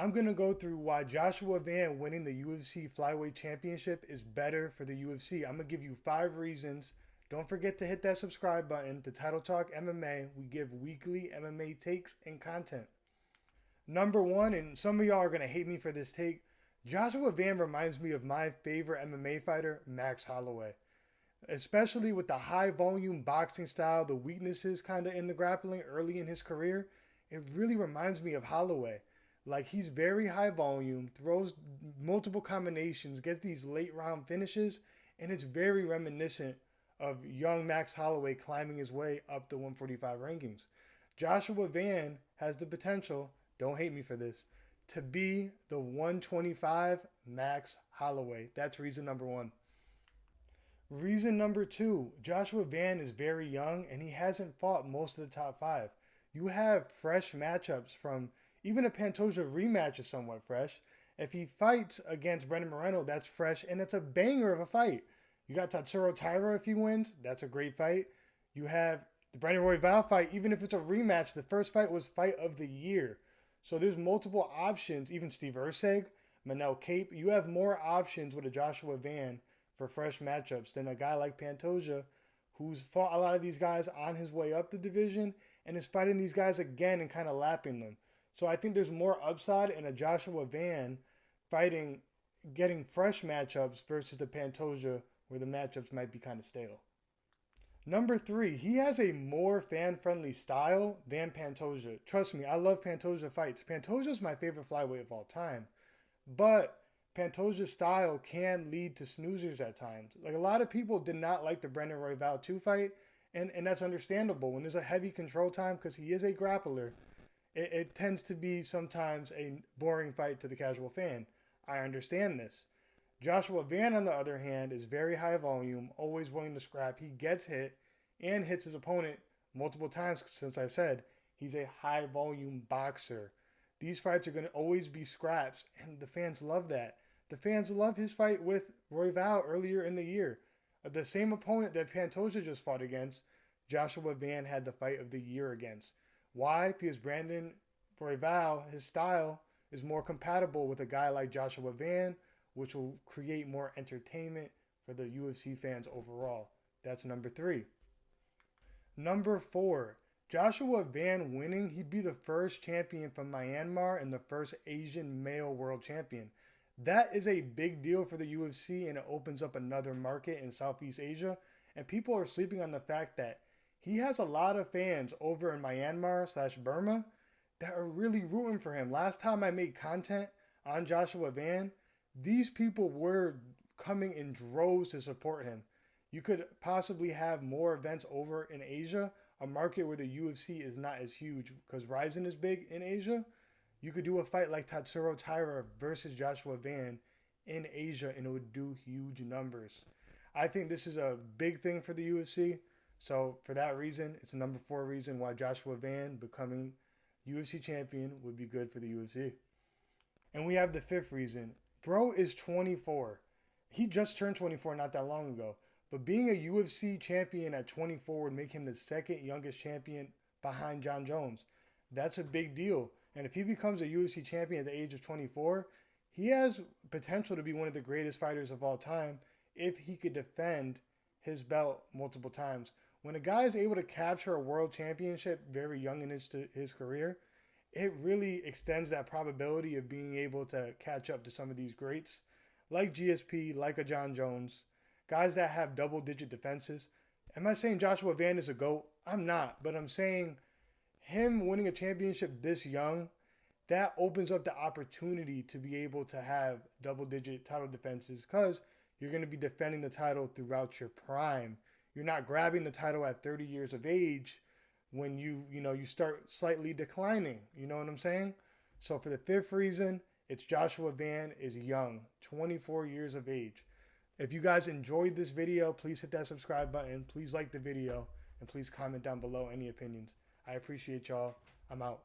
I'm going to go through why Joshua Van winning the UFC Flyweight Championship is better for the UFC. I'm going to give you 5 reasons. Don't forget to hit that subscribe button to Title Talk MMA. We give weekly MMA takes and content. Number 1, and some of y'all are going to hate me for this take, Joshua Van reminds me of my favorite MMA fighter, Max Holloway. Especially with the high volume boxing style, the weaknesses kind of in the grappling early in his career, it really reminds me of Holloway. Like, he's very high volume, throws multiple combinations, gets these late round finishes, and it's very reminiscent of young Max Holloway climbing his way up the 145 rankings. Joshua Van has the potential, don't hate me for this, to be the 125 Max Holloway. That's reason number 1. Reason number 2, Joshua Van is very young and he hasn't fought most of the top 5. You have fresh matchups from, even a Pantoja rematch is somewhat fresh. If he fights against Brandon Moreno, that's fresh and it's a banger of a fight. You got Tatsuro Taira if he wins, that's a great fight. You have the Brandon Royval fight, even if it's a rematch, the first fight was fight of the year. So there's multiple options, even Steve Erceg, Manel Cape. You have more options with a Joshua Van for fresh matchups than a guy like Pantoja, who's fought a lot of these guys on his way up the division and is fighting these guys again and kind of lapping them. So I think there's more upside in a Joshua Van fighting, getting fresh matchups versus the Pantoja where the matchups might be kind of stale. Number 3, he has a more fan-friendly style than Pantoja. Trust me, I love Pantoja fights. Pantoja's my favorite flyweight of all time. But Pantoja's style can lead to snoozers at times. Like, a lot of people did not like the Brandon Royval 2 fight, and that's understandable. When there's a heavy control time, because he is a grappler, it tends to be sometimes a boring fight to the casual fan. I understand this. Joshua Van, on the other hand, is very high volume, always willing to scrap. He gets hit and hits his opponent multiple times. Since I said he's a high volume boxer, these fights are going to always be scraps, and the fans love that. The fans love his fight with Royval earlier in the year. The same opponent that Pantoja just fought against, Joshua Van had the fight of the year against. Why? Because Brandon Royval, his style is more compatible with a guy like Joshua Van, which will create more entertainment for the UFC fans overall. That's number 3. Number 4, Joshua Van winning, he'd be the first champion from Myanmar and the first Asian male world champion. That is a big deal for the UFC, and it opens up another market in Southeast Asia. And people are sleeping on the fact that he has a lot of fans over in Myanmar/Burma that are really rooting for him. Last time I made content on Joshua Van, these people were coming in droves to support him. You could possibly have more events over in Asia, a market where the UFC is not as huge because Ryzen is big in Asia. You could do a fight like Tatsuro Taira versus Joshua Van in Asia and it would do huge numbers. I think this is a big thing for the UFC. So for that reason, it's a number 4 reason why Joshua Van becoming UFC champion would be good for the UFC. And we have the 5th reason. Bro is 24. He just turned 24 not that long ago. But being a UFC champion at 24 would make him the 2nd youngest champion behind Jon Jones. That's a big deal. And if he becomes a UFC champion at the age of 24, he has potential to be one of the greatest fighters of all time if he could defend his belt multiple times. When a guy is able to capture a world championship very young in his career, it really extends that probability of being able to catch up to some of these greats like GSP, like a Jon Jones, guys that have double-digit defenses. Am I saying Joshua Van is a GOAT? I'm not, but I'm saying him winning a championship this young, that opens up the opportunity to be able to have double-digit title defenses because you're going to be defending the title throughout your prime. You're not grabbing the title at 30 years of age when you start slightly declining. You know what I'm saying? So for the 5th reason, it's Joshua Van is young, 24 years of age. If you guys enjoyed this video, please hit that subscribe button. Please like the video and please comment down below any opinions. I appreciate y'all. I'm out.